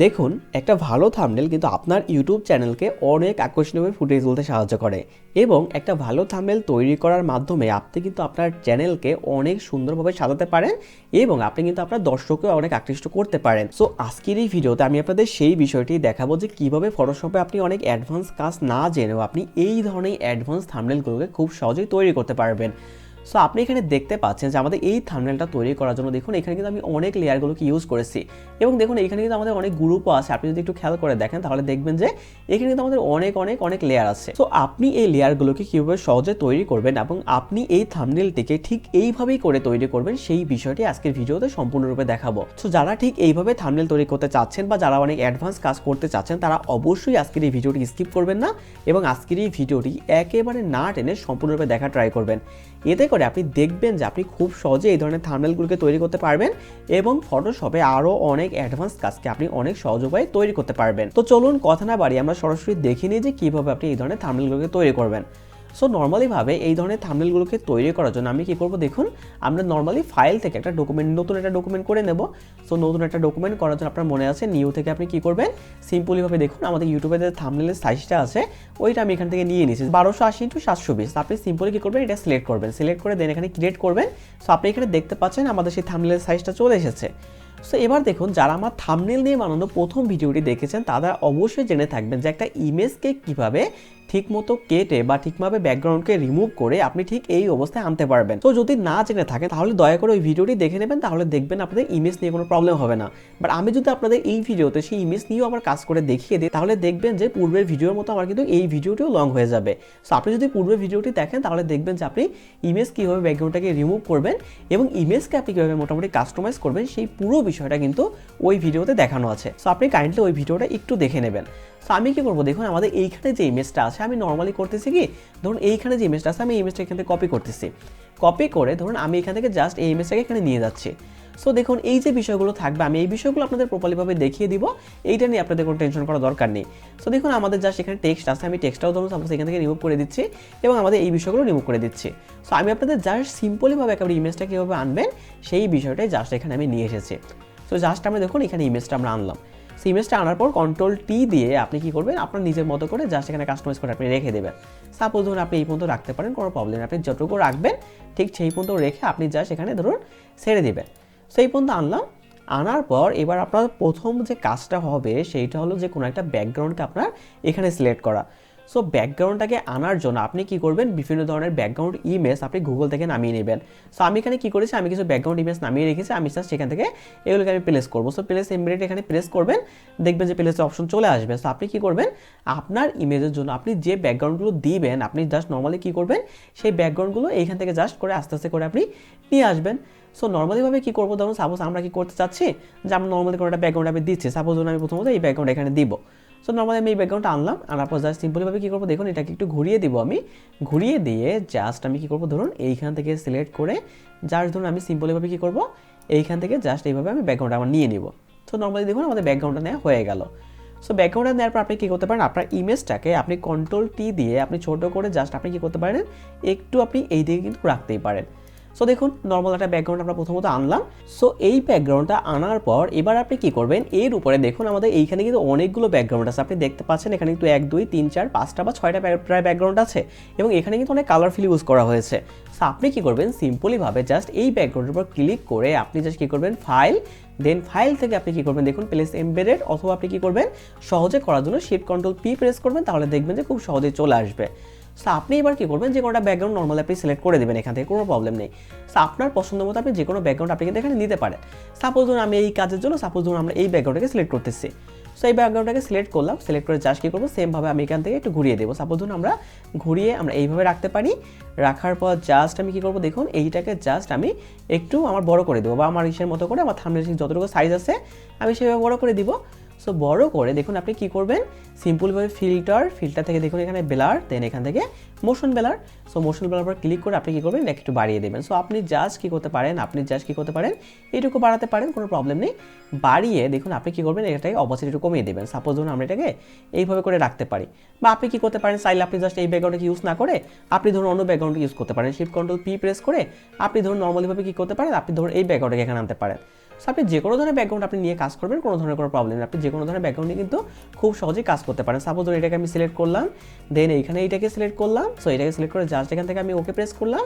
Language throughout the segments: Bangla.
দেখুন একটা ভালো থাম্বনেল কিন্তু আপনার ইউটিউব চ্যানেলকে অনেক আকর্ষণীয়ভাবে ফুটিয়ে তুলতে সাহায্য করে এবং একটা ভালো থাম্বনেল তৈরি করার মাধ্যমে আপনি কিন্তু আপনার চ্যানেলকে অনেক সুন্দরভাবে সাজাতে পারেন এবং আপনি কিন্তু আপনার দর্শককে অনেক আকৃষ্ট করতে পারেন। সো আজকের এই ভিডিওতে আমি আপনাদের সেই বিষয়টি দেখাবো যে কীভাবে ফটোশপে আপনি অনেক অ্যাডভান্স কাজ না জেনেও আপনি এই ধরনের অ্যাডভান্স থাম্বনেলগুলোকে খুব সহজেই তৈরি করতে পারবেন। সো আপনি এখানে দেখতে পাচ্ছেন যে আমাদের এই থাম্বনেলটা তৈরি করার জন্য দেখুন এখানে কিন্তু আমি অনেক লেয়ারগুলোকে ইউজ করেছি এবং দেখুন এখানে কিন্তু আমাদের অনেক গ্রুপও আছে। আপনি যদি একটু খেয়াল করে দেখেন তাহলে দেখবেন যে এখানে কিন্তু আমাদের অনেক লেয়ার আছে। সো আপনি এই লেয়ারগুলোকে কীভাবে সহজে তৈরি করবেন এবং আপনি এই থাম্বনেলটিকে ঠিক এইভাবেই করে তৈরি করবেন সেই বিষয়টি আজকের ভিডিওতে সম্পূর্ণরূপে দেখাবো। সো যারা ঠিক এইভাবে থাম্বনেল তৈরি করতে চাচ্ছেন বা যারা অনেক অ্যাডভান্স কাজ করতে চাচ্ছেন তারা অবশ্যই আজকের এই ভিডিওটি স্কিপ করবেন না এবং আজকের এই ভিডিওটি একেবারে না টেনে সম্পূর্ণরূপে দেখা ট্রাই করবেন। এতে করে আপনি দেখবেন যে আপনি খুব সহজে এই ধরনের থাম্বনেলগুলোকে তৈরি করতে পারবেন এবং ফটোশপে আরও অনেক অ্যাডভান্স কাজকে আপনি অনেক সহজ উপায়ে তৈরি করতে পারবেন। তো চলুন কথা না বাড়িয়ে আমরা সরাসরি দেখে নিই যে কীভাবে আপনি এই ধরনের থাম্বনেলগুলোকে তৈরি করবেন। সো নর্মালিভাবে এই ধরনের থাম্বনেলগুলোকে তৈরি করার জন্য আমি কী করবো দেখুন, আমরা নর্মালি ফাইল থেকে একটা ডকুমেন্ট নতুন একটা ডকুমেন্ট করে নেব। সো নতুন একটা ডকুমেন্ট করার জন্য আপনার মনে আছে নিউ থেকে আপনি কী করবেন, সিম্পলিভাবে দেখুন আমাদের ইউটিউবে যে থাম্বনেলের সাইজটা আছে ওইটা আমি এখান থেকে নিয়ে নিয়েছি 1280x720। আপনি সিম্পলি কী করবেন, এটা সিলেক্ট করবেন, সিলেক্ট করে দেন এখানে ক্রিয়েট করবেন। সো আপনি এখানে দেখতে পাচ্ছেন আমাদের সেই থাম্বনেলের সাইজটা চলে এসেছে। সো এবার দেখুন যারা আমার থাম্বনেল নিয়ে বানানো প্রথম ভিডিওটি দেখেছেন তারা অবশ্যই জেনে থাকবেন যে একটা ইমেজকে কীভাবে ঠিকমতো কেটে বা ঠিকভাবে ব্যাকগ্রাউন্ডকে রিমুভ করে আপনি ঠিক এই অবস্থায় আনতে পারবেন। তো যদি না জেনে থাকেন তাহলে দয়া করে ওই ভিডিওটি দেখে নেবেন, তাহলে দেখবেন আপনাদের ইমেজ নিয়ে কোনো প্রবলেম হবে না। বাট আমি যদি আপনাদের এই ভিডিওতে সেই ইমেজ নিয়েও আবার কাজ করে দেখিয়ে দিই তাহলে দেখবেন যে পূর্বের ভিডিওর মতো আমার কিন্তু এই ভিডিওটিও লং হয়ে যাবে। সো আপনি যদি পূর্বের ভিডিওটি দেখেন তাহলে দেখবেন যে আপনি ইমেজ কীভাবে ব্যাকগ্রাউন্ডটাকে রিমুভ করবেন এবং ইমেজকে আপনি কীভাবে মোটামুটি কাস্টমাইজ করবেন সেই পুরো বিষয়টা কিন্তু ওই ভিডিওতে দেখানো আছে। সো আপনি কাইন্ডলি ওই ভিডিওটা একটু দেখে নেবেন। সো আমি কী করবো দেখুন, আমাদের এইখানে যে ইমেজটা আছে আমি নর্মালি করতেছি কি, ধরুন এইখানে যে ইমেজটা আছে আমি এই ইমেজটা এখান থেকে কপি করতেছি, কপি করে ধরুন আমি এখান থেকে জাস্ট এই ইমেজটাকে এখানে নিয়ে যাচ্ছি। সো দেখুন এই যে বিষয়গুলো থাকবে আমি এই বিষয়গুলো আপনাদের প্রপারলিভাবে দেখিয়ে দিব, এইটা নিয়ে আপনাদের কোনো টেনশন করার দরকার নেই। সো দেখুন আমাদের জাস্ট এখানে টেক্সট আছে, আমি টেক্সটটাও ধরুন সাপোজ এখান থেকে রিমুভ করে দিচ্ছি এবং আমাদের এই বিষয়গুলো রিমুভ করে দিচ্ছি। সো আমি আপনাদের জাস্ট সিম্পলিভাবে একেবারে ইমেজটা কীভাবে আনবেন সেই বিষয়টাই জাস্ট এখানে আমি নিয়ে এসেছি। সো জাস্ট আমরা দেখুন এখানে ইমেজটা আমরা আনলাম। সেই ইমেজটা আনার পর Ctrl+T দিয়ে আপনি কী করবেন, আপনার নিজের মতো করে জাস্ট এখানে কাস্টমাইজ করে আপনি রেখে দেবেন। সাপোজ ধরুন আপনি এই পর্যন্ত রাখতে পারেন, কোনো প্রবলেম নেই, আপনি যতটুকু রাখবেন ঠিক সেই পর্যন্ত রেখে আপনি জাস্ট এখানে ধরুন ছেড়ে দেবেন। সেই পর্যন্ত আনলাম, আনার পর এবার আপনার প্রথম যে কাজটা হবে সেইটা হলো যে কোনো একটা ব্যাকগ্রাউন্ডকে আপনার এখানে সিলেক্ট করা। সো ব্যাকগ্রাউন্ডটাকে আনার জন্য আপনি কী করবেন, বিভিন্ন ধরনের ব্যাকগ্রাউন্ড ইমেজ আপনি গুগল থেকে নামিয়ে নেবেন। সো আমি এখানে কী করেছি, আমি কিছু ব্যাকগ্রাউন্ড ইমেজ নামিয়ে রেখেছি, আমি জাস্ট সেখান থেকে এগুলোকে আমি প্লেস করবো। সো প্লেস ইমিডিয়েট এখানে প্রেস করবেন, দেখবেন যে প্লেসের অপশন চলে আসবে। সো আপনি কী করবেন, আপনার ইমেজের জন্য আপনি যে ব্যাকগ্রাউন্ডগুলো দিবেন আপনি জাস্ট নর্মালি কী করবেন, সেই ব্যাকগ্রাউন্ডগুলো এইখান থেকে জাস্ট করে আস্তে আস্তে করে আপনি নিয়ে আসবেন। সো নর্মালিভাবে কী করবো, ধরুন সাপোজ আমরা কী করতে চাচ্ছি যে আমরা নর্মালি কোনো একটা ব্যাকগ্রাউন্ড আমি দিচ্ছি, সাপোজ ধরুন আমি প্রথমত এই ব্যাকগ্রাউন্ড এখানে দিব। সো নর্মালি আমি এই ব্যাকগ্রাউন্ডটা আনলাম, আনার পর জাস্ট সিম্পলিভাবে কী করবো দেখুন এটাকে একটু ঘুরিয়ে দিব, আমি ঘুরিয়ে দিয়ে জাস্ট আমি কী করবো ধরুন এইখান থেকে সিলেক্ট করে জাস্ট ধরুন আমি সিম্পলিভাবে কী করবো এইখান থেকে জাস্ট এইভাবে আমি ব্যাকগ্রাউন্ডটা আমার নিয়ে নিব। সো নর্মালি দেখুন আমাদের ব্যাকগ্রাউন্ডটা নেওয়া হয়ে গেল। সো ব্যাকগ্রাউন্ডটা নেওয়ার পর আপনি কী করতে পারেন, আপনার ইমেজটাকে আপনি Ctrl+T দিয়ে আপনি ছোটো করে জাস্ট আপনি কী করতে পারেন একটু আপনি এই দিকে কিন্তু রাখতেই পারেন। সো দেখুন নর্মাল একটা ব্যাকগ্রাউন্ড আমরা প্রথমত আনলাম। সো এই ব্যাকগ্রাউন্ডটা আনার পর এবার আপনি কী করবেন, এর উপরে দেখুন আমাদের এইখানে কিন্তু অনেকগুলো ব্যাকগ্রাউন্ড আছে, আপনি দেখতে পাচ্ছেন এখানে কিন্তু 1 2 3 4 5টা বা 6টা প্রায় ব্যাকগ্রাউন্ড আছে এবং এখানে কিন্তু অনেক কালারফুল ইউজ করা হয়েছে। সো আপনি কী করবেন, সিম্পলিভাবে জাস্ট এই ব্যাকগ্রাউন্ডের উপর ক্লিক করে আপনি জাস্ট কী করবেন ফাইল, দেন ফাইল থেকে আপনি কী করবেন দেখুন প্লেস এমবেডেড, অথবা আপনি কী করবেন সহজে করার জন্য Shift+Ctrl+P প্রেস করবেন, তাহলে দেখবেন যে খুব সহজেই চলে আসবে। সো আপনি এবার কী করবেন, যে কোনোটা ব্যাকগ্রাউন্ড নর্মালি আপনি সিলেক্ট করে দেবেন, এখান থেকে কোনো প্রবলেম নেই। সো আপনার পছন্দ মতো আপনি যে কোনো ব্যাকগ্রাউন্ড আপনি কিন্তু এখানে নিতে পারেন। সাপোজ ধরুন আমি এই কাজের জন্য সাপোজ ধরুন আমরা এই ব্যাকগ্রাউন্ডটাকে সিলেক্ট করতেছি। সো এই ব্যাকগ্রাউন্ডটাকে সিলেক্ট করলাম, সিলেক্ট করে জাস্ট কী করবো সেমভাবে আমি এখান থেকে একটু ঘুরিয়ে দেবো। সাপোজ ধরুন আমরা ঘুরিয়ে আমরা এইভাবে রাখতে পারি, রাখার পর জাস্ট আমি কী করবো দেখুন এইটাকে জাস্ট আমি একটু আমার বড় করে দেবো, বা আমার ইসের মতো করে আমার থাম্বনেল যতটুকু সাইজ আছে আমি সেভাবে বড় করে দিব। সো বড় করে দেখুন আপনি কী করবেন, সিম্পলভাবে ফিল্টার থেকে দেখুন এখানে ব্লার, দেন এখান থেকে motion blur. So motion blur পর ক্লিক করে আপনি কী করবেন একটু বাড়িয়ে দেবেন। সো আপনি জাস্ট কী করতে পারেন, এইটুকু বাড়াতে পারেন, কোনো প্রবলেম নেই। বাড়িয়ে দেখুন আপনি কী করবেন এটাকে অপোজিট একটু কমিয়ে দেবেন। সাপোজ ধরুন আমরা এটাকে এইভাবে করে রাখতে পারি, বা আপনি কী করতে পারেন চাইলে আপনি জাস্ট এই ব্যাকগ্রাউন্ডকে ইউজ না করে আপনি ধরুন অন্য ব্যাকগ্রাউন্ডকে ইউজ করতে পারেন। Shift+Ctrl+P প্রেস করে আপনি ধরুন নর্মালিভাবে কী করতে পারেন, আপনি ধরুন এই ব্যাকগ্রাউন্ডকে এখানে আনতে পারেন। সো আপনি যে কোনো ধরনের ব্যাকগ্রাউন্ড আপনি নিয়ে কাজ করবেন, কোনো ধরনের কোনো প্রবলেম নেই, আপনি যে কোনো ধরনের ব্যাকগ্রাউন্ড নিয়ে কিন্তু খুব সহজেই কাজ করতে পারেন। সাপোজ ধরুন এটাকে আমি সিলেক্ট করলাম, দেন এইখানে এইটাকে সিলেক্ট করলাম, সো এটাকে সিলেক্ট করে জাস্ট এখান থেকে আমি ওকে প্রেস করলাম,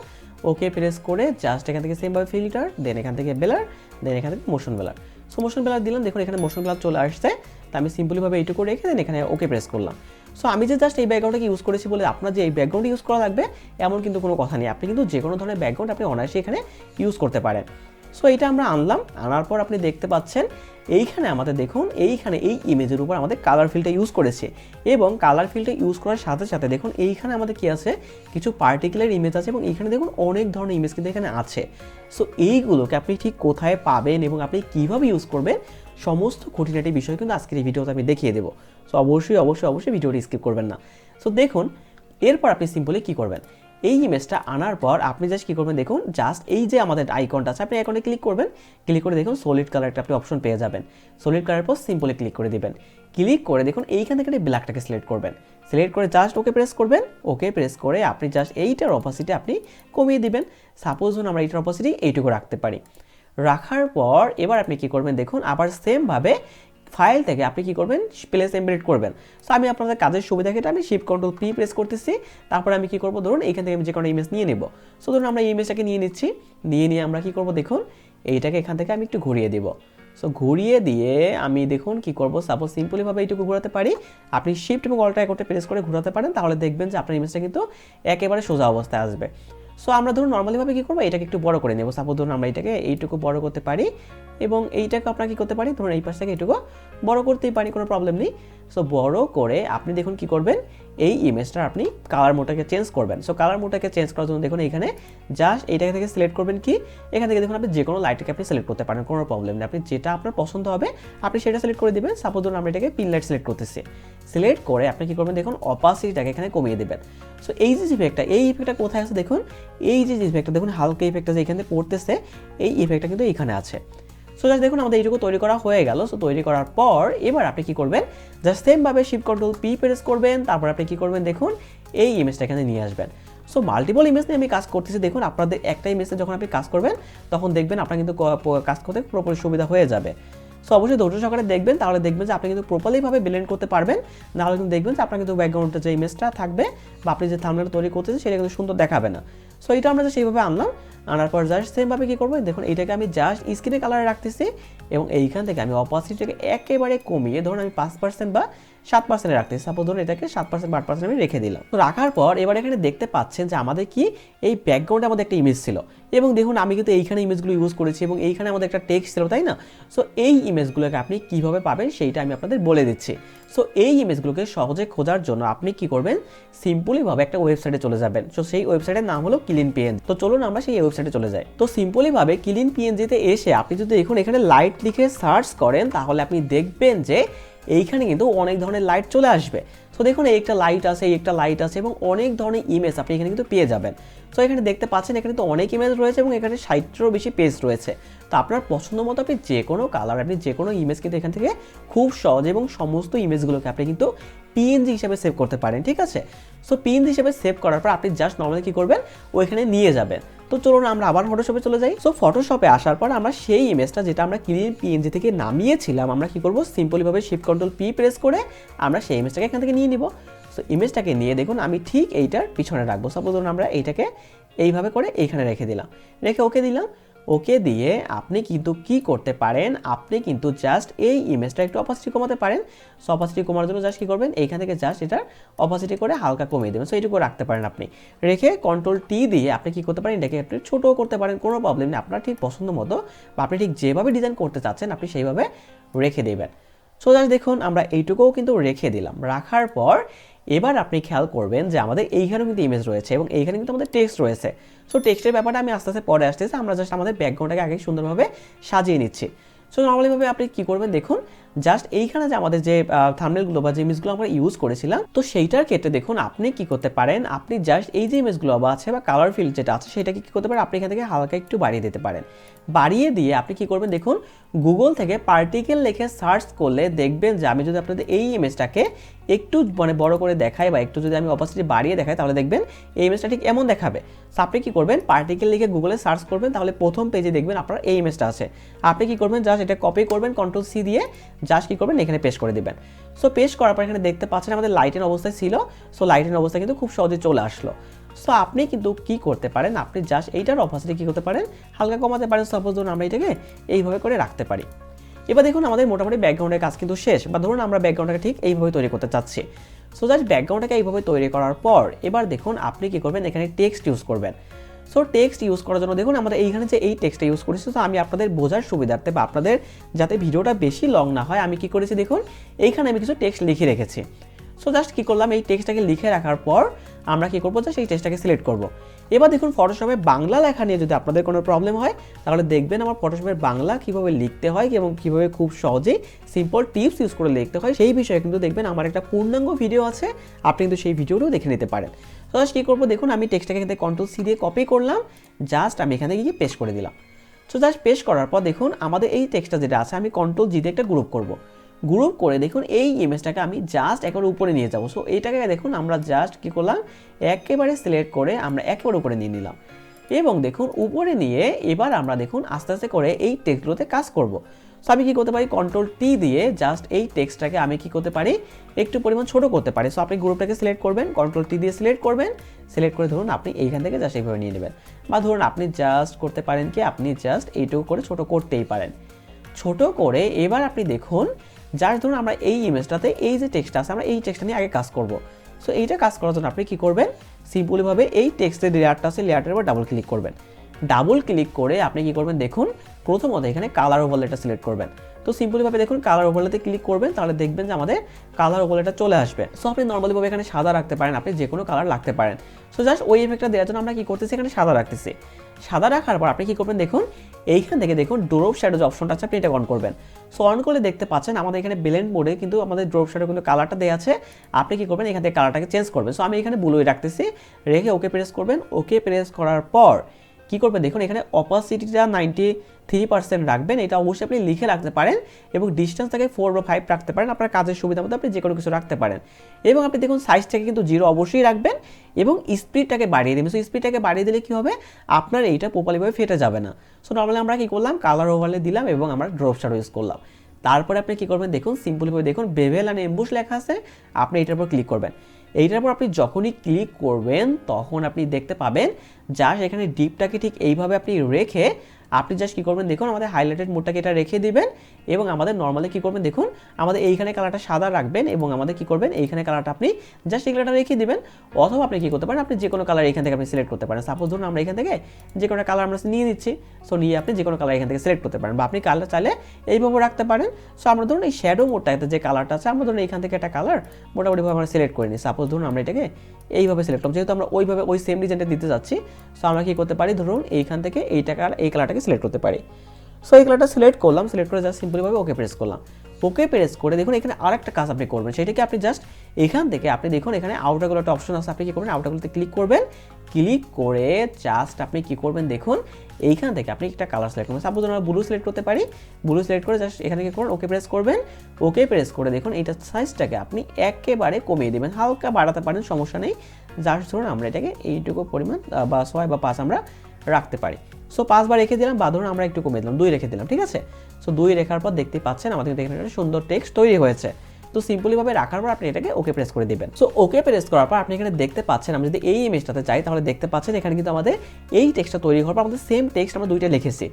ওকে প্রেস করে জাস্ট এখান থেকে সেমভাবে ফিল্টার, দেন এখান থেকে বেলার, দেন এখান থেকে মোশন বেলার। সো মোশন বেলার দিলাম, দেখুন এখানে মোশন বেলার চলে আসছে। তো আমি সিম্পলিভাবে এইটুকু রেখে দেন এখানে ওকে প্রেস করলাম। সো আমি যে জাস্ট এই ব্যাকগ্রাউন্ডটাকে ইউজ করেছি বলে আপনার যে এই ব্যাকগ্রাউন্ড ইউজ করা লাগবে এমন কিন্তু কোনো কথা নেই, আপনি কিন্তু যে কোনো ধরনের ব্যাকগ্রাউন্ড আপনি অনায়াসে এখানে ইউজ করতে পারেন। সো এটা আমরা আনলাম, আনার পর আপনি দেখতে পাচ্ছেন এইখানে আমাদের দেখুন এইখানে এই ইমেজের উপর আমাদের কালার ফিলটা ইউজ করেছে, এবং কালার ফিলটা ইউজ করার সাথে সাথে দেখুন এইখানে আমাদের কি আছে, কিছু পার্টিকুলার ইমেজ আছে, এবং এইখানে দেখুন অনেক ধরনের ইমেজ কিন্তু এখানে আছে। সো এইগুলোকে আপনি ঠিক কোথায় পাবেন এবং আপনি কীভাবে ইউজ করবেন সমস্ত খুঁটিনাটি বিষয় কিন্তু আজকের এই ভিডিওতে আমি দেখিয়ে দেবো। সো অবশ্যই ভিডিওটি স্কিপ করবেন না। সো দেখুন এরপর আপনি সিম্পলি কী করবেন, এই ইমেজটা আনার পর আপনি জাস্ট কী করবেন, দেখুন জাস্ট এই যে আমাদের আইকনটা আছে আপনি আইকনে ক্লিক করবেন, ক্লিক করে দেখুন সলিড কালার একটা আপনি অপশন পেয়ে যাবেন। সলিড কালার পর সিম্পলি ক্লিক করে দিবেন, ক্লিক করে দেখুন এইখান থেকে ব্ল্যাকটাকে সিলেক্ট করবেন, সিলেক্ট করে জাস্ট ওকে প্রেস করবেন, ওকে প্রেস করে আপনি জাস্ট এইটার অপাসিটি আপনি কমিয়ে দিবেন। সাপোজ ধরুন আমরা এইটার অপাসিটি এইটুকু রাখতে পারি, রাখার পর এবার আপনি কী করবেন, দেখুন আবার সেমভাবে ফাইল থেকে আপনি কী করবেন, প্লেস এমবেড করবেন। সো আমি আপনাদের কাজের সুবিধা ক্ষেত্রে আমি শিফট কন্ট্রোল পি প্রেস করতেছি, তারপরে আমি কী করবো, ধরুন এইখান থেকে আমি যে কোনো ইমেজ নিয়ে নেব। সো ধরুন আমরা এই ইমেজটাকে নিয়ে নিচ্ছি, নিয়ে আমরা কী করবো, দেখুন এইটাকে এখান থেকে আমি একটু ঘুরিয়ে দেব। সো ঘুরিয়ে দিয়ে আমি দেখুন কী করবো, সাপোজ সিম্পলিভাবে এইটুকু ঘোরাতে পারি, আপনি শিফট এবং অল্টা একটা প্রেস করে ঘোরাতে পারেন, তাহলে দেখবেন যে আপনার ইমেজটা কিন্তু একেবারে সোজা অবস্থায় আসবে। সো আমরা ধরুন নর্মালিভাবে কী করবো, এটাকে একটু বড় করে নেব। সাপোজ ধরুন আমরা এটাকে এইটুকু বড় করতে পারি, এবং এইটাকে আপনারা কী করতে পারি, ধরুন এই পাশ থেকে এইটুকু বড় করতেই পারি, কোনো প্রবলেম নেই। সো বড় করে আপনি দেখুন কী করবেন, এই ইমেজটার আপনি কালার মোডটাকে চেঞ্জ করবেন। সো কালার মোডটাকে চেঞ্জ করার জন্য দেখুন এইখানে জাস্ট এইটাকে থেকে সিলেক্ট করবেন, কি এখান থেকে দেখুন আপনি যে কোনো লাইটটাকে আপনি সিলেক্ট করতে পারেন, কোনো প্রবলেম নেই, আপনি যেটা আপনার পছন্দ হবে আপনি সেটা সিলেক্ট করে দেবেন। সাপোজ ধরুন আমরা এটাকে পিন লাইট সিলেক্ট করতেছি, সিলেক্ট করে আপনি কী করবেন, দেখুন অপাসিটিটাকে এখানে কমিয়ে দেবেন। সো এই যে ইফেক্টটা, এই ইফেক্টটা কোথায় আছে দেখুন, এই যে ইফেক্টটা দেখুন হালকা ইফেক্টটা যে এখানে পড়তেছে, এই ইফেক্টটা কিন্তু এখানে আছে। সো জাস্ট দেখুন আমাদের এইটুকু তৈরি করা হয়ে গেল। সো তৈরি করার পর এবার আপনি কী করবেন, জাস্ট সেমভাবে শিফট কন্ট্রোল পি প্রেস করবেন, তারপর আপনি কী করবেন, দেখুন এই ইমেজটা এখানে নিয়ে আসবেন। সো মাল্টিপল ইমেজ নিয়ে আমি কাজ করতেছি, দেখুন আপনাদের একটা ইমেজে যখন আপনি কাজ করবেন তখন দেখবেন আপনার কিন্তু কাজ করতে পুরোপুরি সুবিধা হয়ে যাবে। সো অবশ্যই ধৈর্য সহকারে দেখবেন, তাহলে দেখবেন যে আপনি কিন্তু প্রপারলিভাবে ব্লেন্ড করতে পারবেন, নাহলে কিন্তু দেখবেন যে আপনার কিন্তু ব্যাকগ্রাউন্ডে যে ইমেজটা থাকবে বা আপনি যে থাম্বনেলটা তৈরি করতেছেন সেটা কিন্তু সুন্দর দেখাবে না। সো এটা আমরা সেইভাবে আনলাম, আনার পর জাস্ট সেমভাবে কী করবো, দেখুন এইটাকে আমি জাস্ট স্ক্রিনে কালারে রাখতেছি, এবং এইখান থেকে আমি অপাসিটিটাকে একেবারে কমিয়ে ধরুন আমি 5% বা 7% রাখতেছি। সাপোজ ধরুন এটাকে 7% বা 8% আমি রেখে দিলাম। তো রাখার পর এবার এখানে দেখতে পাচ্ছেন যে আমাদের কি এই ব্যাকগ্রাউন্ডে আমাদের একটা ইমেজ ছিল, এবং দেখুন আমি কিন্তু এইখানে ইমেজগুলো ইউজ করেছি, এবং এইখানে আমাদের একটা টেক্সট ছিল, তাই না? সো এই ইমেজগুলোকে আপনি কীভাবে পাবেন সেইটা আমি আপনাদের বলে দিচ্ছি। সো এই ইমেজগুলোকে সহজে খোঁজার জন্য আপনি কি করবেন, সিম্পলিভাবে একটা ওয়েবসাইটে চলে যাবেন। সো সেই ওয়েবসাইটের নাম হলো ক্লিন পিএনজি। তো চলুন আমরা সেই ওয়েবসাইটে চলে যাই। তো সিম্পলিভাবে ক্লিন পিএনজিতে এসে আপনি যদি দেখুন এখানে লাইট লিখে সার্চ করেন, তাহলে আপনি দেখবেন যে এইখানে কিন্তু অনেক ধরনের লাইট চলে আসবে। সো দেখুন এই একটা লাইট আছে, এই একটা লাইট আছে, এবং অনেক ধরনের ইমেজ আপনি এখানে কিন্তু পেয়ে যাবেন। সো এখানে দেখতে পাচ্ছেন এখানে তো অনেক ইমেজ রয়েছে, এবং এখানে 60-এরও বেশি পেজ রয়েছে। তো আপনার পছন্দ মতো আপনি যে কোনো কালার, আপনি যে কোনো ইমেজ কিন্তু এখান থেকে খুব সহজ, এবং সমস্ত ইমেজগুলোকে আপনি কিন্তু পিএনজি হিসেবে সেভ করতে পারেন, ঠিক আছে? সো পিএনজি হিসেবে সেভ করার পর আপনি জাস্ট নর্মালি কী করবেন, ওইখানে নিয়ে যাবেন। তো চলুন আমরা আবার ফটোশপে চলে যাই। সো ফটোশপে আসার পর আমরা সেই ইমেজটা যেটা আমরা ক্লিন পিএনজি থেকে নামিয়েছিলাম, আমরা কী করবো, সিম্পলিভাবে শিফট কন্ট্রোল পি প্রেস করে আমরা সেই ইমেজটাকে এখান থেকে নিয়ে নিব। সো ইমেজটাকে নিয়ে দেখুন আমি ঠিক এইটার পিছনে রাখবো। সাপোজ ধরুন আমরা এইটাকে এইভাবে করে এইখানে রেখে দিলাম, রেখে ওকে দিলাম। ওকে দিয়ে আপনি কিন্তু কি করতে পারেন, আপনি কিন্তু জাস্ট এই ইমেজটা একটু অপাসিটি কমাতে পারেন। সো অপাসিটি কমার জন্য জাস্ট কী করবেন, এইখান থেকে জাস্ট এটার অপাসিটি করে হালকা কমিয়ে দেবেন। সো এইটুকু রাখতে পারেন আপনি, রেখে কন্ট্রোল টি দিয়ে আপনি কী করতে পারেন, এটাকে একটু ছোটো করতে পারেন, কোনো প্রবলেম নেই। আপনার ঠিক পছন্দ মতো বা আপনি ঠিক যেভাবে ডিজাইন করতে চাচ্ছেন আপনি সেইভাবে রেখে দেবেন। সো জাস্ট দেখুন আমরা এইটুকুও কিন্তু রেখে দিলাম। রাখার পর এবার আপনি খেয়াল করবেন যে আমাদের এইখানেও কিন্তু ইমেজ রয়েছে, এবং এইখানে কিন্তু আমাদের টেক্সট রয়েছে। সো টেক্সটের ব্যাপারটা আমি আস্তে আস্তে পরে আসতেছি, আমরা জাস্ট আমাদের ব্যাকগ্রাউন্ডটাকে আগে সুন্দরভাবে সাজিয়ে নিচ্ছি। সো নর্মালিভাবে আপনি কী করবেন, দেখুন জাস্ট এইখানে যে আমাদের যে থাম্বনেলগুলো বা যে ইমেজগুলো আমরা ইউজ করেছিলাম, তো সেইটার ক্ষেত্রে দেখুন আপনি কি করতে পারেন, আপনি জাস্ট এই যে ইমেজগুলো আছে বা কালার ফিল্ড যেটা আছে সেটাকে কি করতে পারেন, আপনি এখান থেকে হালকা একটু বাড়িয়ে দিতে পারেন। বাড়িয়ে দিয়ে আপনি কি করবেন দেখুন, গুগল থেকে পার্টিকেল লিখে সার্চ করলে দেখবেন যে আমি যদি আপনাদের এই ইমেজটাকে একটু মানে বড় করে দেখাই বা একটু যদি আমি অপাসিটি বাড়িয়ে দেখাই, তাহলে দেখবেন এই ইমেজটা ঠিক এমন দেখাবে। সো আপনি কি করবেন, পার্টিকেল লিখে গুগলে সার্চ করবেন, তাহলে প্রথম পেজে দেখবেন আপনার এই ইমেজটা আছে। আপনি কি করবেন, জাস্ট এটা কপি করবেন, Ctrl+C দিয়ে জাস্ট কি করবেন এখানে পেস্ট করে দিবেন। সো পেস্ট করার পর এখানে দেখতে পাচ্ছেন আমাদের লাইটের অবস্থায় ছিল, সো লাইটের অবস্থা কিন্তু খুব সহজে চলে আসলো। সো আপনি কিন্তু কি করতে পারেন, আপনি জাস্ট এইটার অপাসিটি কি করতে পারেন, হালকা কমাতে পারেন। সাপোজ ধরুন আমরা এটাকে এইভাবে করে রাখতে পারি। এবার দেখুন আমাদের মোটামুটি ব্যাকগ্রাউন্ডের কাজ কিন্তু শেষ, বা ধরুন আমরা ব্যাকগ্রাউন্ডটাকে ঠিক এইভাবে তৈরি করতে চাচ্ছি। সো জাস্ট ব্যাকগ্রাউন্ডটাকে এইভাবে তৈরি করার পর এবার দেখুন আপনি কি করবেন, এখানে টেক্সট ইউজ করবেন। সো টেক্সট ইউজ করার জন্য দেখুন আমাদের এইখানে যে এই টেক্সটটা ইউজ করেছি, তো আমি আপনাদের বোঝার সুবিধার্থে বা আপনাদের যাতে ভিডিওটা বেশি লং না হয়, আমি কি করেছি দেখুন, এইখানে আমি কিছু টেক্সট লিখে রেখেছি। সো জাস্ট কী করলাম, এই টেক্সটটাকে লিখে রাখার পর আমরা কী করবো, জাস্ট এই টেক্সটটাকে সিলেক্ট করবো। এবার দেখুন ফটোশপে বাংলা লেখা নিয়ে যদি আপনাদের কোনো প্রবলেম হয়, তাহলে দেখবেন আমার ফটোশপের বাংলা কীভাবে লিখতে হয় এবং কীভাবে খুব সহজেই সিম্পল টিপস ইউজ করে লিখতে হয় সেই বিষয়ে কিন্তু দেখবেন আমার একটা পূর্ণাঙ্গ ভিডিও আছে, আপনি কিন্তু সেই ভিডিওটাও দেখে নিতে পারেন। তো জাস্ট কী করবো দেখুন, আমি টেক্সটটাকে এখান থেকে Ctrl+C দিয়ে কপি করলাম, জাস্ট আমি এখানে গিয়ে পেস্ট করে দিলাম। সো জাস্ট পেস্ট করার পর দেখুন আমাদের এই টেক্সটটা যেটা আছে, আমি Ctrl+G দিয়ে একটা গ্রুপ করব। গ্রুপ করে দেখুন এই ইমেজটাকে আমি জাস্ট একেবারে উপরে নিয়ে যাব। সো এইটাকে দেখুন আমরা জাস্ট কী করলাম, একেবারে সিলেক্ট করে আমরা একেবারে উপরে নিয়ে নিলাম এবং দেখুন উপরে নিয়ে এবার আমরা দেখুন আস্তে আস্তে করে এই টেক্সটগুলোতে কাজ করব। সো আমি কী করতে পারি, Ctrl+T দিয়ে জাস্ট এই টেক্সটটাকে আমি কী করতে পারি, একটু পরিমাণ ছোটো করতে পারি। সো আপনি গ্রুপটাকে সিলেক্ট করবেন, Ctrl+T দিয়ে সিলেক্ট করবেন, সিলেক্ট করে ধরুন আপনি এইখান থেকে জাস্ট এইভাবে নিয়ে নেবেন, বা ধরুন আপনি জাস্ট করতে পারেন কি, আপনি জাস্ট এইটুকু করে ছোটো করতেই পারেন। ছোটো করে এবার আপনি দেখুন যার ধরুন আমরা এই ইমেজটাতে এই যে টেক্সট আছে, আমরা এই টেক্সটটা নিয়ে আগে কাজ করব। সো এইটা কাজ করার জন্য আপনি কী করবেন, সিম্পলিভাবে এই টেক্সটের লেয়ারটা আছে, লেয়ারটার উপর ডাবল ক্লিক করবেন। ডাবল ক্লিক করে আপনি কী করবেন দেখুন, প্রথমত এখানে কালার ওভারলেটা সিলেক্ট করবেন। তো সিম্পলিভাবে দেখুন কালার ওভারলেতে ক্লিক করবেন, তাহলে দেখবেন যে আমাদের কালার ওভারলেটা চলে আসবে। সো আপনি নর্মালিভাবে এখানে সাদা রাখতে পারেন, আপনি যে কোনো কালার রাখতে পারেন। সো জাস্ট ওই এফেক্টটা দেওয়ার জন্য আমরা কী করতেছি, এখানে সাদা রাখতেছি। সাদা রাখার পর আপনি কী করবেন দেখুন, এইখান থেকে দেখুন ড্রপ শ্যাডো যে অপশনটা আছে আপনি এটা অন করবেন। সো অন করলে দেখতে পাচ্ছেন আমাদের এখানে ব্লেন্ড মোডে কিন্তু আমাদের ড্রপ শ্যাডো কিন্তু কালারটা দেওয়া আছে। আপনি কী করবেন, এখান থেকে কালারটাকে চেঞ্জ করবেন। সো আমি এখানে ব্লুই রাখতেছি, রেখে ওকে প্রেস করবেন। ওকে প্রেস করার পর কী করবেন দেখুন, এখানে অপাসিটিটা 93% রাখবেন, এটা অবশ্যই আপনি লিখে রাখতে পারেন, এবং ডিস্টেন্সটাকে 4 বা 5 রাখতে পারেন, আপনার কাজের সুবিধা মতো আপনি যে কোনো কিছু রাখতে পারেন। এবং আপনি দেখুন সাইজটাকে কিন্তু 0 অবশ্যই রাখবেন, এবং স্পিডটাকে বাড়িয়ে দেবেন। সো স্পিডটাকে বাড়িয়ে দিলে কী হবে, আপনার এইটা প্রপারলিভাবে ফেটে যাবে না। সো নর্মালি আমরা কী করলাম, কালার ওভারলে দিলাম এবং আমরা ড্রপ শ্যাডো ইউজ করলাম। তারপরে আপনি কী করবেন দেখুন, সিম্পলিভাবে দেখুন বেভেল অ্যান্ড এমবুশ লেখা আছে, আপনি এটার উপর ক্লিক করবেন। এইটার পর আপনি যখনই ক্লিক করবেন তখন আপনি দেখতে পাবেন জাস্ট এখানে ডিপটাকে ঠিক এইভাবে আপনি রেখে আপনি জাস্ট কী করবেন দেখুন, আমাদের হাইলাইটেড মোডটাকে এটা রেখে দিবেন, এবং আমাদের নর্মালি কী করবেন দেখুন, আমাদের এইখানে কালারটা সাদা রাখবেন, এবং আমাদের কী করবেন এইখানে কালারটা আপনি জাস্ট এই কালারটা রেখে দিবেন। অথবা আপনি কী করতে পারেন, আপনি যে কোনো কালার এখান থেকে আপনি সিলেক্ট করতে পারেন। সাপোজ ধরুন আমরা এখান থেকে যে কোনো কালার আমরা নিয়ে নিচ্ছি, সো নিয়ে আপনি যে কোনো কালার এখান থেকে সিলেক্ট করতে পারেন, বা আপনি কালার চাইলে এইভাবে রাখতে পারেন। সো আমরা ধরুন এই শ্যাডো মোডটাতে যে কালারটা আছে, আমরা ধরুন এইখান থেকে একটা কালার মোটামুটিভাবে আমরা সিলেক্ট করে নিই। সাপোজ ধরুন আমরা এটাকে এইভাবে সিলেক্ট করব, যেহেতু আমরা ওইভাবে ওই সেম ডিজাইনটা দিতে যাচ্ছি। সো আমরা কী করতে পারি, ধরুন এইখান থেকে এই কালারটাকে সিলেক্ট করতে পারি। সো এই কালারটা সিলেক্ট করলাম, সিলেক্ট করে জাস্ট সিম্পলিভাবে ওকে প্রেস করলাম। ওকে প্রেস করে দেখুন এখানে আরেকটা কাজ আপনি করবেন, সেটাকে আপনি জাস্ট এখান থেকে আপনি দেখুন এখানে আউটারগুলো একটা অপশন আছে, আপনি কী করবেন আউটারগুলোতে ক্লিক করবেন। ক্লিক করে জাস্ট আপনি কী করবেন দেখুন, এইখান থেকে আপনি একটা কালার সিলেক্ট করবেন। সাপোজ আমরা ব্লু সিলেক্ট করতে পারি, ব্লু সিলেক্ট করে জাস্ট এখানে কী করবেন, ওকে প্রেস করবেন। ওকে প্রেস করে দেখুন এইটার সাইজটাকে আপনি একেবারে কমিয়ে দেবেন, হালকা বাড়াতে পারেন, সমস্যা নেই। জাস্ট ধরুন আমরা এটাকে এইটুকু পরিমাণ বা 6 বা 5 আমরা রাখতে পারি। সো 5 বার রেখে দিলাম, বা ধরুন আমরা একটু কমিয়ে দিলাম, 2 রেখে দিলাম, ঠিক আছে। সো 2 রেখার পর দেখতে পাচ্ছেন আমাদের কিন্তু এখানে একটা সুন্দর টেক্সট তৈরি হয়েছে। তো সিম্পলিভাবে রাখার পর আপনি এটাকে ওকে প্রেস করে দিবেন। সো ওকে প্রেস করার পর আপনি এখানে দেখতে পাচ্ছেন, আমি যদি এই ইমেজটাতে যাই তাহলে দেখতে পাচ্ছেন এখানে কিন্তু আমাদের এই টেক্সটটা তৈরি হওয়ার পর আমাদের সেম টেক্সট আমরা দুইটা লিখেছি।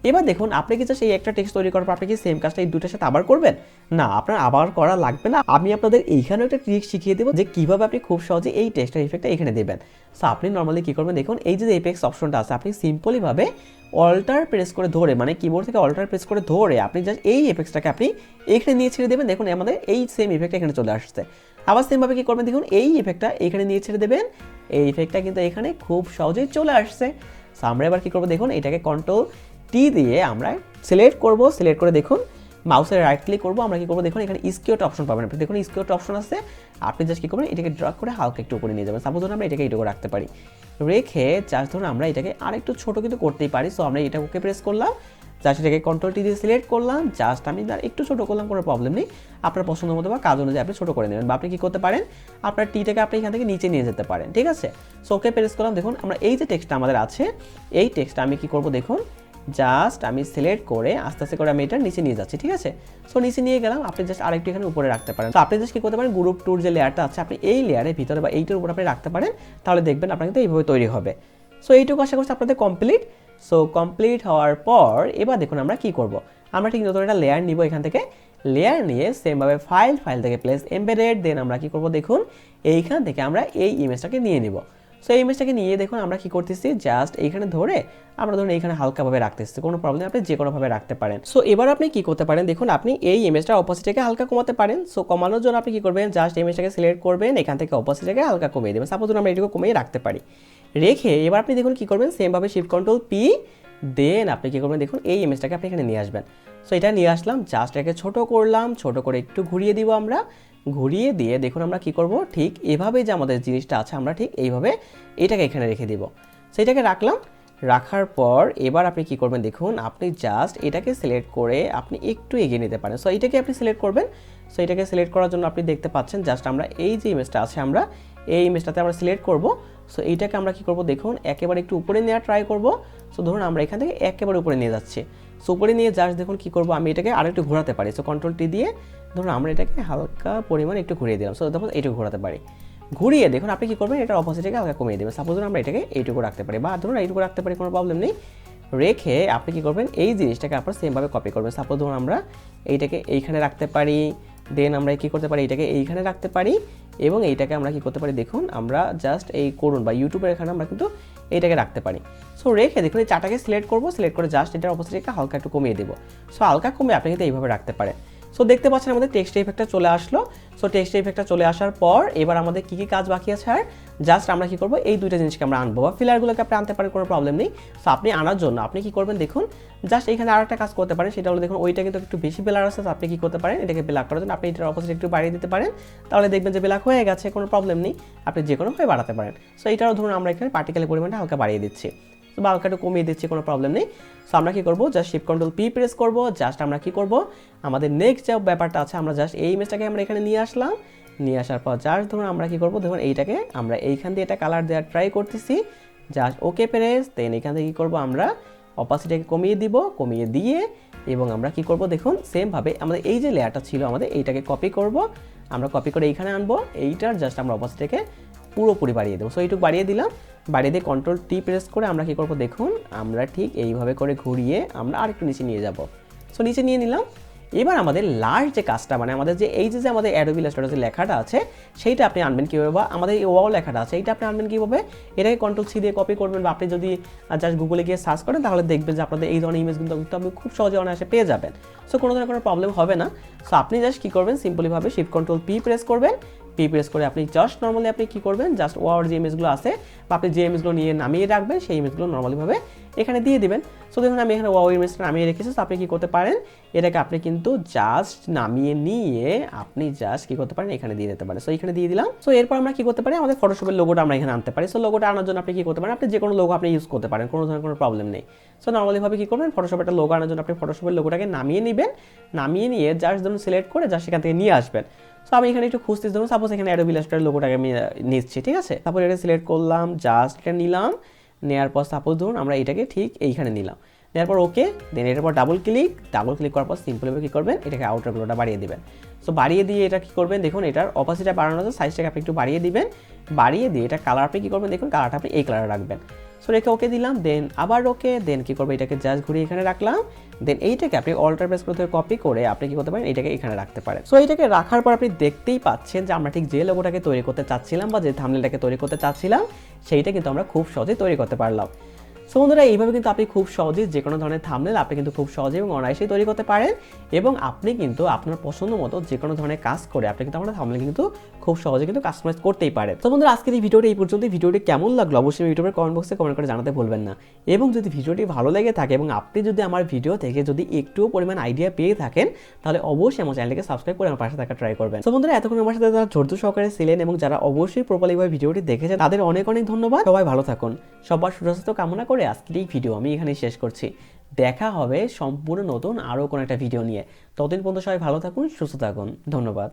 এবার দেখুন আপনি কি জাস্ট এই একটা টেক্সট তৈরি করার পর আপনি কি সেম কাজটা এই দুইটার সাথে আবার করবেন? না, আপনার আবার করা লাগবে না। আমি আপনাদের এইখানে একটা ট্রিক শিখিয়ে দেবো যে কিভাবে আপনি খুব সহজে এই টেক্সটের ইফেক্টটা এখানে দেবেন। সো আপনি নর্মালি কী করবেন দেখুন, এই যে এপেক্স অপশনটা আছে, আপনি সিম্পলিভাবে অল্টার প্রেস করে ধরে, মানে কিবোর্ড থেকে অল্টার প্রেস করে ধরে আপনি জাস্ট এই এফেক্টসটাকে আপনি এখানে নিয়ে ছেড়ে দেবেন। দেখুন আমাদের এই সেম ইফেক্টটা এখানে চলে আসছে। আবার সেমভাবে কী করবেন দেখুন, এই ইফেক্টটা এখানে নিয়ে ছেড়ে দেবেন, এই ইফেক্টটা কিন্তু এখানে খুব সহজেই চলে আসছে। সো আমরা এবার কী করবো দেখুন, এটাকে Ctrl+T দিয়ে আমরা সিলেক্ট করব। সিলেক্ট করে দেখুন মাউসের রাইট ক্লিক করবো, আমরা কি করবো দেখুন এখানে স্কিউট অপশন পাবেন, আপনি দেখুন স্কিউট অপশন আছে, আপনি জাস্ট কি করবেন এটাকে ড্র্যাগ করে হালকা একটু উপরে নিয়ে যাবেন। সাপোজ ধরুন আমরা এটাকে এইটুকু রাখতে পারি, রেখে জাস্ট ধরুন আমরা এটাকে আরেকটু ছোটো কিন্তু করতেই পারি। সো আমরা এটা ওকে প্রেস করলাম, জাস্ট এটাকে কন্ট্রোল টি দিয়ে সিলেক্ট করলাম, জাস্ট আমি একটু ছোটো করলাম, কোনো প্রবলেম নেই, আপনার পছন্দ মতো বা কাজ অনুযায়ী আপনি ছোটো করে নেবেন। বা আপনি কী করতে পারেন, আপনার টিটাকে আপনি এখান থেকে নিচে নিয়ে যেতে পারেন, ঠিক আছে। সো ওকে প্রেস করলাম, দেখুন আমরা এই যে টেক্সটটা আমাদের আছে, এই টেক্সটটা আমি কী করবো দেখুন, জাস্ট আমি সিলেক্ট করে আস্তে আস্তে করে আমি এটা নিচে নিয়ে যাচ্ছি, ঠিক আছে। সো নিচে নিয়ে গেলাম, আপনি জাস্ট আরেকটু এখানে উপরে রাখতে পারেন। তো আপনি জাস্ট কী করতে পারেন, গ্রুপ টুর যে লেয়ারটা আছে আপনি এই লেয়ারের ভিতরে বা এইটার উপর আপনি রাখতে পারেন, তাহলে দেখবেন আপনার কিন্তু এইভাবে তৈরি হবে। সো এইটুকু আশা করছি আপনাদের কমপ্লিট। সো কমপ্লিট হওয়ার পর এবার দেখুন আমরা কি করব, আমরা ঠিক নতুন একটা লেয়ার নিব, এখান থেকে লেয়ার নিয়ে সেমভাবে ফাইল থেকে প্লেস এমবেডেড, দেন আমরা কি করব দেখুন এইখান থেকে আমরা এই ইমেজটাকে নিয়ে নিব। সো এই ইমেজটাকে নিয়ে দেখুন আমরা কি করতেছি, জাস্ট এইখানে ধরে আমরা ধরুন এইখানে হালকাভাবে রাখতেছি, কোনো প্রবলেম, আপনি যে কোনোভাবে রাখতে পারেন। সো এবার আপনি কি করতে পারেন দেখুন, আপনি এই ইমেজটা অপোজিটকে হালকা কমাতে পারেন। সো কমানোর জন্য আপনি কি করবেন, জাস্ট ইমেজটাকে সিলেক্ট করবেন, এখান থেকে অপোজিটকে হালকা কমিয়ে দেবেন। সাপোজ আমরা এটুকু কমিয়ে রাখতে পারি, রেখে এবার আপনি দেখুন কি করবেন, সেমভাবে শিফট কন্ট্রোল পি, দেন আপনি কী করবেন দেখুন এই ইমেজটাকে আপনি এখানে নিয়ে আসবেন। সো এটা নিয়ে আসলাম, জাস্ট এটাকে ছোটো করলাম, ছোটো করে একটু ঘুরিয়ে দিব আমরা, ঘুরিয়ে দিয়ে দেখুন আমরা কি করব, ঠিক এভাবে যে আমাদের জিনিসটা আছে আমরা ঠিক এইভাবে এটাকে এখানে রেখে দিব। সো এটাকে রাখলাম, রাখার পর এবার আপনি কি করবেন দেখুন, আপনি জাস্ট এটাকে সিলেক্ট করে আপনি একটু এগিয়ে নিতে পারেন। সো এটাকে আপনি সিলেক্ট করবেন। সো এটাকে সিলেক্ট করার জন্য আপনি দেখতে পাচ্ছেন জাস্ট আমরা এই যে ইমেজটা আছে আমরা এই ইমেজটাতে আমরা সিলেক্ট করব। সো এইটাকে আমরা কি করব দেখুন একেবারে একটু উপরে নেওয়ার ট্রাই করব। সো ধরুন আমরা এখান থেকে একেবারে উপরে নিয়ে যাচ্ছি। সো উপরে নিয়ে জাস্ট দেখুন কি করব, আমি এটাকে আরেকটু ঘোরাতে পারি। সো কন্ট্রোল টি দিয়ে ধরুন আমরা এটাকে হালকা পরিমাণ একটু ঘুরিয়ে দিলাম। সো দেখুন এইটুকু ঘোরাতে পারি, ঘুরিয়ে দেখুন আপনি কি করবেন, এটার অপোজিটকে হালকা কমিয়ে দেবেন। সাপোজ আমরা এটাকে এইটুকু রাখতে পারি বা ধরুন এইটুকু রাখতে পারি, কোনো প্রবলেম নেই। রেখে আপনি কি করবেন, এই জিনিসটাকে আপনার সেমভাবে কপি করবেন। সাপোজ ধরুন আমরা এইটাকে এইখানে রাখতে পারি, দেন আমরা কি করতে পারি, এটাকে এইখানে রাখতে পারি, এবং এইটাকে আমরা কি করতে পারি দেখুন আমরা জাস্ট এই করুন বা ইউটিউবের এখানে আমরা কিন্তু এইটাকে রাখতে পারি। সো রেখে দেখুন এই চারটাকে সিলেক্ট করবো, সিলেক্ট করে জাস্ট এটার অপোজিটকে হালকা একটু কমিয়ে দেবো। সো হালকা কমে আপনি কিন্তু এইভাবে রাখতে পারেন। সো দেখতে পাচ্ছেন আমাদের টেক্সট ইফেক্টটা চলে আসলো। সো টেক্সট ইফেক্টটা চলে আসার পর এবার আমাদের কী কী কাজ বাকি আছে, আর জাস্ট আমরা কী করবো এই দুইটা জিনিসকে আমরা আনবো, বা ফিলারগুলোকে আপনি আনতে পারেন, কোনো প্রবলেম নেই। সো আপনি আনার জন্য আপনি কী করবেন দেখুন, জাস্ট এখানে আর একটা কাজ করতে পারেন, সেটা হলো দেখুন ওইটা কিন্তু একটু বেশি ব্ল্যাক আছে। তো আপনি কী করতে পারেন, এটাকে ব্ল্যাক করার জন্য আপনি এটার অপোজিট একটু বাড়িয়ে দিতে পারেন, তাহলে দেখবেন যে ব্ল্যাক হয়ে গেছে, কোনো প্রবলেম নেই, আপনি যে কোনোভাবে বাড়াতে পারেন। সো এটারও ধরুন আমরা এখানে পার্টিকেলের পরিমাণটা হালকা বাড়িয়ে দিচ্ছি, তো বা হালকা একটু কমিয়ে দিচ্ছি, কোনো প্রবলেম নেই। সো আমরা কী করবো, just shift control P press করবো, জাস্ট আমরা কী করবো আমাদের নেক্সট যে ব্যাপারটা আছে, আমরা জাস্ট এই ইমেজটাকে আমরা এখানে নিয়ে আসলাম, নিয়ে আসার পর জাস্ট ধরুন আমরা কী করবো দেখুন এইটাকে আমরা এইখান দিয়ে এটা কালার দেওয়ার ট্রাই করতেছি, জাস্ট ওকে প্রেস, দেন এখান থেকে কী করবো আমরা অপাসিটিকে কমিয়ে দিব, কমিয়ে দিয়ে এবং আমরা কী করবো দেখুন সেমভাবে আমাদের এই যে লেয়ারটা ছিল আমাদের এইটাকে কপি করব, আমরা কপি করে এইখানে আনবো, এইটার জাস্ট আমরা অপাসিটিকে পুরোপুরি বাড়িয়ে দেবো। সো এইটুকু বাড়িয়ে দিলাম, বাড়িয়ে দিয়ে কন্ট্রোল টি প্রেস করে আমরা কী করবো দেখুন আমরা ঠিক এইভাবে করে ঘুরিয়ে আমরা আরেকটু নিচে নিয়ে যাব। সো নিচে নিয়ে নিলাম। এবার আমাদের লাস্ট যে কাজটা মানে আমাদের যে এই যে আমাদের অ্যাডোবি ইলাস্ট্রেটর যে লেখাটা আছে সেইটা আপনি আনবেন কীভাবে, বা আমাদের এই ওয়াও লেখাটা আছে এইটা আপনি আনবেন কীভাবে, এটাকে কন্ট্রোল সি দিয়ে কপি করবেন, বা আপনি যদি জাস্ট গুগলে গিয়ে সার্চ করেন তাহলে দেখবেন যে আপনাদের এই ধরনের ইমেজ কিন্তু আপনি খুব সহজে অনায়াসে পেয়ে যাবেন। সো কোনো ধরনের কোনো প্রবলেম হবে না। সো আপনি জাস্ট কী করবেন, সিম্পলিভাবে শিফট কন্ট্রোল পি প্রেস করবেন, পি প্রেস করে আপনি জাস্ট নর্মালি আপনি কী করবেন, জাস্ট ওয়াওর যে ইমেজগুলো আছে বা আপনি যে ইমেজগুলো নিয়ে নামিয়ে রাখবেন সেই ইমেজগুলো নর্মালিভাবে এখানে দিয়ে দিবেন। সো দেখুন আমি এখানে ওয়াও ইমেজটা নামিয়ে রেখেছি। সো আপনি কী করতে পারেন, এটাকে আপনি কিন্তু জাস্ট নামিয়ে নিয়ে আপনি জাস্ট কী করতে পারেন এখানে দিয়ে দিতে পারেন। সো এখানে দিয়ে দিলাম। সো এরপর আমরা কী করতে পারি, আমাদের ফটোশপের লোগোটা আমরা এখানে আনতে পারি। সো লোগোটা আনার জন্য আপনি কী করতে পারেন, আপনি যে কোনো লোগো আপনি ইউজ করতে পারেন, কোনো ধরনের কোনো প্রবলেম নেই। সো নর্মালিভাবে কী করবেন, ফটোশপের একটা লোগো আনার জন্য আপনি ফটোশপের লোগোটাকে নামিয়ে নেবেন, নামিয়ে নিয়ে জাস্ট ধরুন সিলেক্ট করে জাস্ট সেখান থেকে নিয়ে আসবেন। সো আমি এখানে একটু খুঁজতে ধরুন সাপোজ এখানে অ্যাডোবি ইলাস্ট্রেটর লোগোটাকে আমি নিচ্ছি, ঠিক আছে। তারপর এটা সিলেক্ট করলাম, জাস্ট এটা নিলাম, নেওয়ার পর সাপোজ ধরুন আমরা এটাকে ঠিক এইখানে নিলাম, নেওয়ার পর ওকে, দেন এটার পর ডাবল ক্লিক করার পর সিম্পলভাবে কী করবেন, এটাকে আউটার ব্লোটা বাড়িয়ে দেবেন। সো বাড়িয়ে দিয়ে এটা কী করবেন দেখুন, এটার অপোজিটটা বাড়ানোর জন্য সাইজটাকে আপনি একটু বাড়িয়ে দিবেন, বাড়িয়ে দিয়ে এটা কালার আপনি কী করবেন দেখুন, কালারটা আপনি এই কালারে রাখবেন। সো রেখে ওকে দিলাম, দেন আবার ওকে, দেন কী করবো এটাকে জাস্ট ঘুরিয়ে এখানে রাখলাম, দেন এইটাকে আপনি অল্টার প্রেস করতে কপি করে আপনি কী করতে পারেন, এটাকে এখানে রাখতে পারেন। সো এইটাকে রাখার পর আপনি দেখতেই পাচ্ছেন যে আমরা ঠিক যে লোগোটাকে তৈরি করতে চাচ্ছিলাম বা যে থাম্বনেলটাকে তৈরি করতে চাচ্ছিলাম সেইটা কিন্তু আমরা খুব সহজেই তৈরি করতে পারলাম। সো বন্ধুরা এইভাবে কিন্তু আপনি খুব সহজেই যে কোনো ধরনের থাম্বনেল আপনি কিন্তু খুব সহজে এবং অনায়াসেই তৈরি করতে পারেন এবং আপনি কিন্তু আপনার পছন্দ মতো যে কোনো ধরনের কাজ করে আপনি কিন্তু আপনার থাম্বনেল কিন্তু খুব সহজে কিন্তু কাস্টমাইজ করতেই পারেন। তো বন্ধুরা আজকের এই ভিডিওটা এই পর্যন্ত। ভিডিওটি কেমন লাগলো অবশ্যই ইউটিউবের কমেন্ট বক্সে কমেন্ট করে জানাতে ভুলবেন না এবং যদি ভিডিওটি ভালো লেগে থাকে এবং আপনি যদি আমার ভিডিও থেকে যদি একটুও পরিমাণ আইডিয়া পেয়ে থাকেন তাহলে অবশ্যই আমার চ্যানেলকে সাবস্ক্রাইব করে আমার পাশে থাকা ট্রাই করবেন। তো বন্ধুরা এতক্ষণ আমার সাথে যারা ধৈর্য সহকারে ছিলেন এবং যারা অবশ্যই প্রপারলিভাবে ভিডিওটি দেখেছেন তাদের অনেক অনেক ধন্যবাদ। সবাই ভালো থাকুন, সবার সুস্বাস্থ্য কামনা করে আজকের এই ভিডিও আমি এখানেই শেষ করছি। দেখা হবে সম্পূর্ণ নতুন আরও কোনো একটা ভিডিও নিয়ে। ততদিন পর্যন্ত সবাই ভালো থাকুন, সুস্থ থাকুন। ধন্যবাদ।